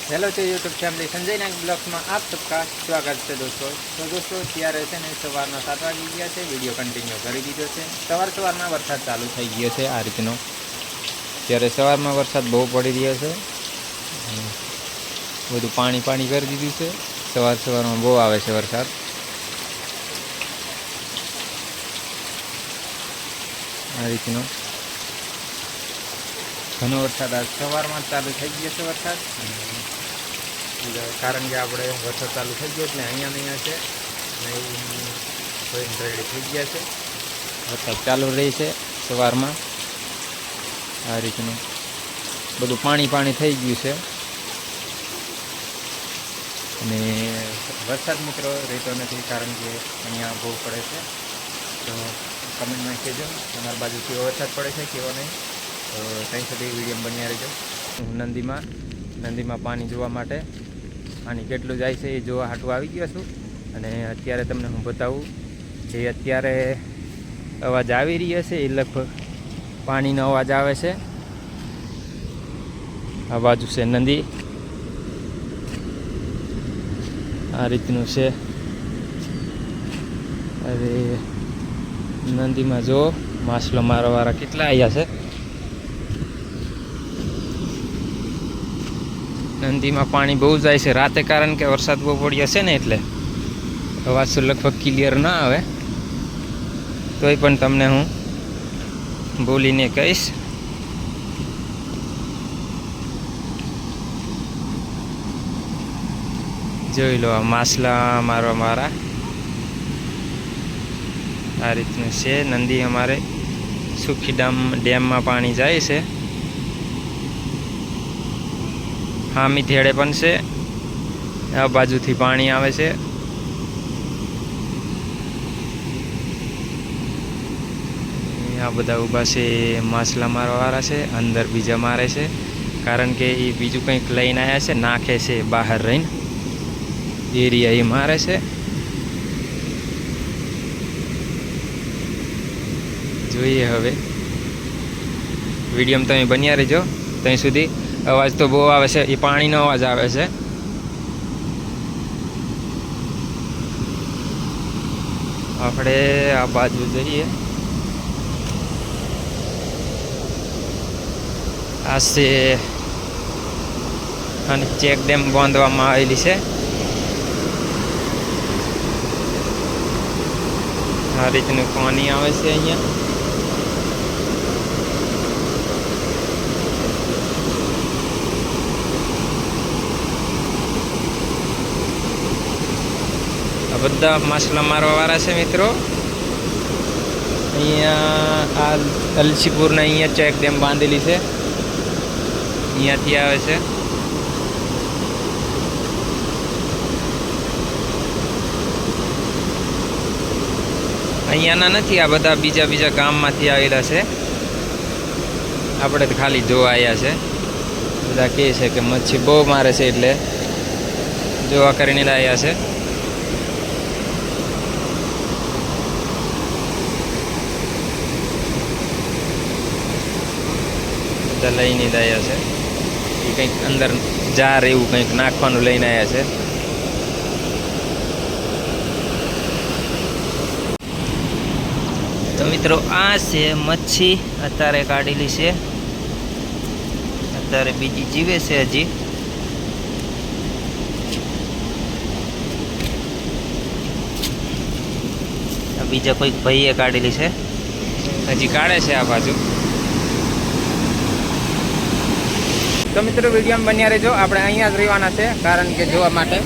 Hello तो YouTube family Sanjay नाग blogs में आप सबका स्वागत है दोस्तों। तो दोस्तों त्यारे से ने सवारना 7 वागी गया है। वीडियो कंटिन्यू करी दीधो है। सवार में वरसाद चालू थई गयो है। आ रीतनो त्यारे सवार में वरसाद बहु पड़ी रह्यो है। बधु पानी पानी कर दीधुं है। सवार में बहु आवे छे वरसाद। आ रीतनो घणो वरसाद आज सवार में चालू थई गयो है। वरसाद कारण के આપણે વરસાદ ચાલુ થઈ ગયો એટલે અહીંયા ને અહીંયા છે કોઈ રેડી થઈ ગયા છે। વરસાદ ચાલુ રહી છે સવારમાં। આ રીતનું બધું પાણી પાણી થઈ ગયું છે અને વરસાદ મિત્રો રહેતો નથી કારણ કે અહીંયા બહુ પડે છે। તો કમેન્ટમાં કહેજો તમારી બાજુ કેવો વરસાદ પડે છે કેવો નહીં। તો ત્યાં સુધી વિડીયો બન્યા રહેજો। નંદીમાં પાણી જોવા માટે पानी केटलू जाए से जो हाटू आई गयो छूँ अने अत्यारे तमने हूँ बताऊँ जे अत्यारे अवाज आवी रह्यो छे। लगभग पानीनो अवाज आवे छे। आ बाजू से नंदी आ रीतनु छे। अरे नंदी में जो मासलो मारवावाळा केटला आव्या छे। नंदी में पानी बहु जाए से राते कारण के वरसाद बहु पड़्यो छे ने एटले अवाज तो लगभग क्लियर ना आवे। तोय पण तमने हूँ बोलीने कहीश। जोई लो आ मासला मारवा मारा आ रीतनु छे। नंदी अमारे सुखी डेम में पानी जाए छे। हामी थेड़े पण से आ बाजू थी पानी आवे छे। आ बधा ऊभा छे मासला मारवावाळा छे। अंदर बीजा मारे छे कारण के ई बीजू कंईक लईने आया छे नाखे छे बहार रहीने एरिया ई मारे छे। जोईए हवे विडियो में तमे बन्या रहेजो। ત્યાં સુધી अवाज तो बहु आवे छे। ए पानी नो अवाज आवे छे। आपणे आ बाजू जईए। आ से अने चेक डेम बांधवामां आवेली छे। आ रीतनुं पानी आवे छे अहींया। बधा मासला मारवावाळा छे मित्रों। अहींया आ अलसीपुरना अहींया चेक डेम बांधेली छे। अहींयाथी आवे छे। अहींयाना नथी आ बधा बीजा बीजा गाममांथी आवेला छे। आपणे तो खाली जोवा आव्या छे। बधा कहे छे के मच्छी बहु मारे छे એટલે જોવા કરીને આવ્યા છે। लईने आया है कंईक अंदर जार एवं कंईक नाखवानुं लईने आया है। तो मित्रों आ से मच्छी अत्यारे काढेली छे। अत्यारे बीजी जीवे छे हजी। बीजा कोई भाईए काढेली छे हजी काढे छे आ बाजू। तो मित्रों वीडियो में बन्या रहेजो। आपणे अहींया ज रहेवाना छे कारण के जोवा माटे।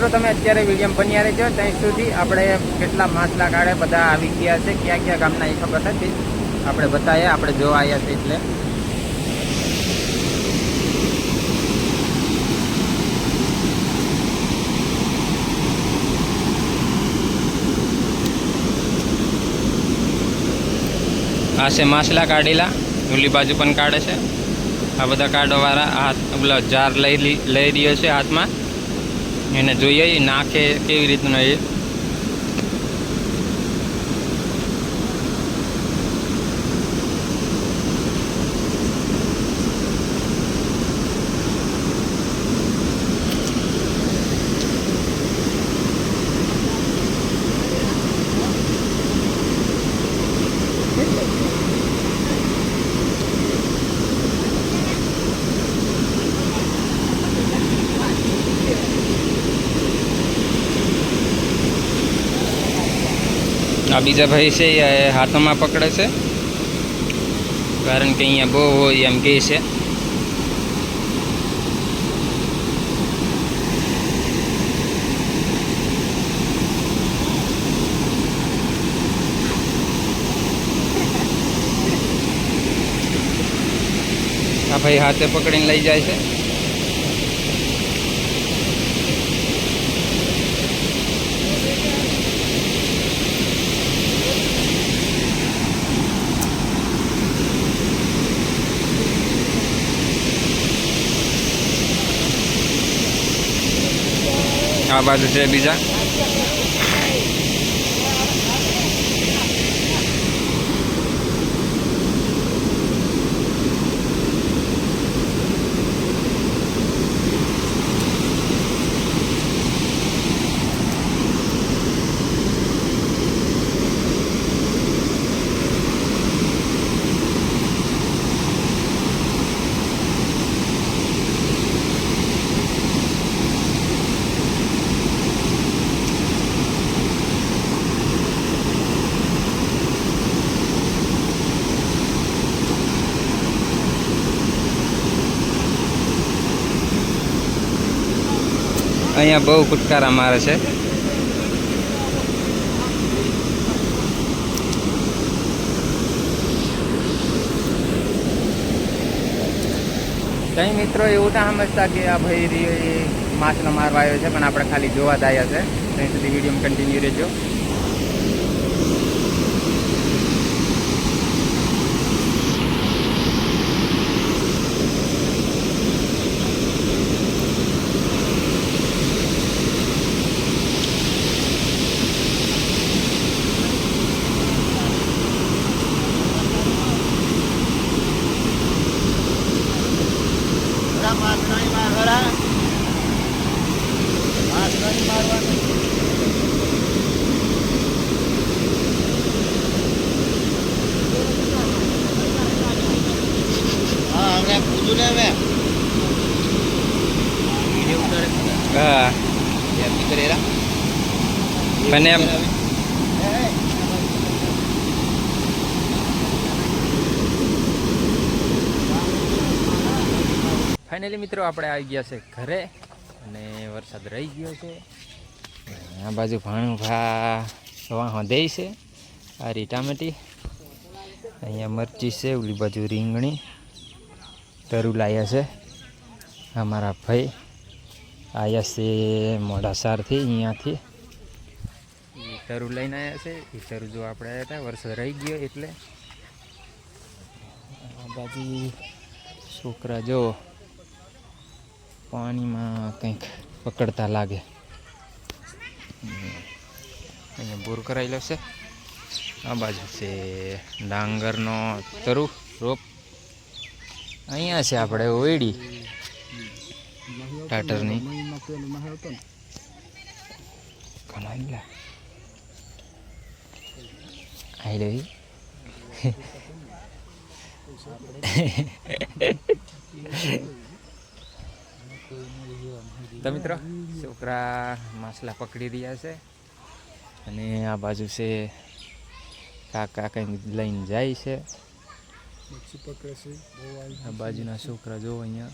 મિત્રો તમે અત્યારે વિડીયો બન્યા રહેજો, ત્યાં સુધી આપણે કેટલા માછલા કાઢે બધા આવી ગયા છે, ક્યાં ક્યાં ગામના એ ખબર નથી, આપણે બતાવીએ, આપણે જોવા આવ્યા છે એટલે. આ છે માછલા કાઢેલા, ઓલી બાજુ પણ કાઢે છે. આ બધા કાઢવાવાળા હાથ ઓલા જાર લઈ રહ્યો છે હાથમાં, એને જોઈએ નાખે કેવી રીતનો એ. આ બીજા ભાઈ છે એ હાથમાં પકડે છે, કારણ કે અહીંયા બહુ હોય એમ કહે છે. આ ભાઈ હાથે પકડીને લઈ જાય છે. આ બાજુ છે બીજા. અહીંયા બહુ ફુટકારા મારે છે. કઈ મિત્રો એવું ના સમજતા કે આ ભાઈ માછલો મારવા આવ્યો છે, પણ આપણે ખાલી જોવા જ આવ્યા છે. ત્યાં સુધી વિડીયો કન્ટિન્યુ રહેજો. હા મને એમ ફાઇનલી મિત્રો આપણે આવી ગયા છે ઘરે, અને વરસાદ રહી ગયો છે. આ બાજુ ભાણું વાહ દે છે. આ રી ટામેટી, અહીંયા મરચી છે, ઓલી બાજુ રીંગણી, તરું લાયા છે. અમારા ભાઈ આવ્યા છે મોડાસારથી, અહીંયાથી તરું લઈને આવ્યા છે. એ તરું જો આપણે આવ્યા હતા, વરસાદ રહી ગયો એટલે. આ બાજુ છોકરા જો પાણીમાં કંઈક પકડતા લાગે. અહીંયા બોર કરાયેલો છે. આ બાજુ છે ડાંગરનો તરુ રોપ. અહીંયા છે આપણે ઓયડી ટાટરની. આઈ લઈ તો મિત્રો છોકરા માછલા પકડી રહ્યા છે, અને આ બાજુ છે કાકા કંઈક લઈને જાય છે. આ બાજુના છોકરા જો અહીંયા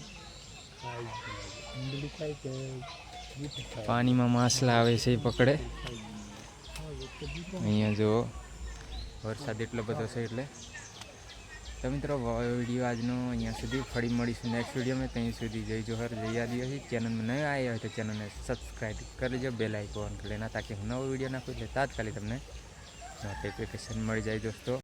પાણીમાં માછલા આવે છે એ પકડે. અહીંયા જો વરસાદ એટલો બધો છે એટલે. તો મિત્રો વિડીયો આજનો અહીંયા સુધી, ફરી મળીશું નેક્સ્ટ વિડીયોમાં. ત્યાં સુધી જય જોહર, જય આદિવાસી. ચેનલમાં નવા આવ્યા હોય તો ચેનલને સબસ્ક્રાઈબ કરી લેજો, બેલ આઇકોન કરી લેના, તાકી હું નવો વિડીયો નાખું એટલે તાત્કાલિક તમને નોટિફિકેશન મળી જાય દોસ્તો.